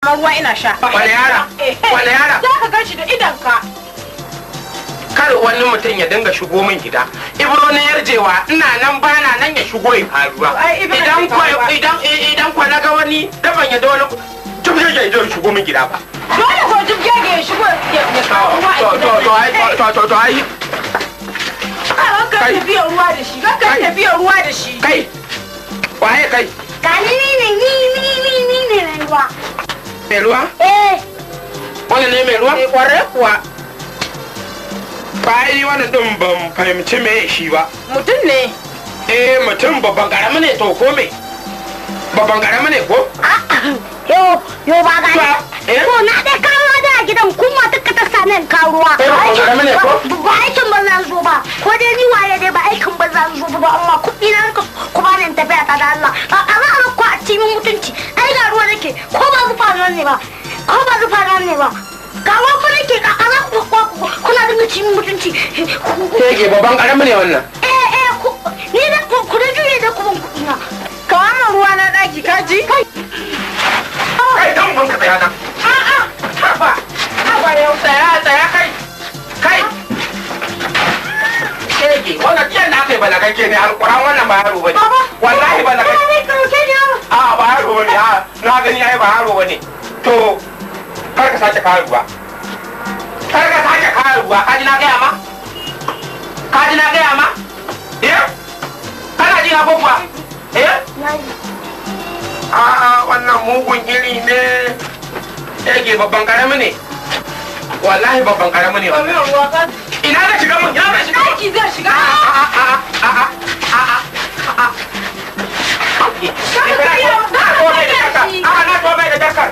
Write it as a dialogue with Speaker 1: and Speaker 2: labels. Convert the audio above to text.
Speaker 1: ruwa ina sha.
Speaker 2: Wani yara? Wani yara?
Speaker 1: Za ka ganshi da idanka.
Speaker 2: Kar wani mutum ya dinga shigo min gida. Ibro ne yarjewa ina nan bana nan ya shigo ya faruwa. Idan kwa na ga wani daban ya da wani jibge ya shigo min gida ba.
Speaker 1: Dole ko jibge ya shigo ya
Speaker 2: to ai.
Speaker 1: Ka biyan ruwa da shi. Ka biyan ruwa da shi.
Speaker 2: Kai. Waye kai?
Speaker 3: Ka ni ne mai ruwa.
Speaker 2: Mai ruwa? Wannan ne mai ruwa?
Speaker 1: Kwarai kuwa.
Speaker 2: Bayi wannan din ban fahimci me shi ba.
Speaker 1: Mutum ne.
Speaker 2: Mutum babban karama ne to ko me? Babban karama ne ko?
Speaker 3: Yo ba ga. To na da kawo da gidan kuma duka ta sanin karuwa.
Speaker 2: Babban karama ne ko?
Speaker 3: Ba aikin ba zan zo ba. Ko dai ni waye dai ba aikin ba zan zo ba amma kuɗi na ku ba ni tafiya ta da Allah. A za ku a cikin mutunci. Ai ga ruwa nake ko ba zufa nan ne ba. Ko ba zufa nan ne ba. Gawa fa nake ka ana kuna dinga cikin mutunci.
Speaker 2: Ke babban karama ne wannan.
Speaker 3: Ni da ku da juye da kuma kuɗi na.
Speaker 1: Ka wannan ruwa na daki ka ji?
Speaker 2: Kai dan ban ka tsaya nan.
Speaker 1: Haba. Haba yau tsaya kai.
Speaker 2: Kai. Kege wannan jiyan da aka yi balagagge ne alƙur'an wannan ba yaro bane. Wallahi balagagge. Ba yaro bane. Na gani yayi ba yaro bane. To kar ka sace kayan ruwa. Kar ka sace kayan ruwa. Kaji na gaya ma? Kaji na gaya ma? Kana ji na ko kuwa? Wannan mugun iri ne. Yake babban karami ne. Wallahi babban karami ne wannan. Ina da shiga mun, ina da shiga.
Speaker 1: Daki zai shiga.
Speaker 2: Na to bai da dakar.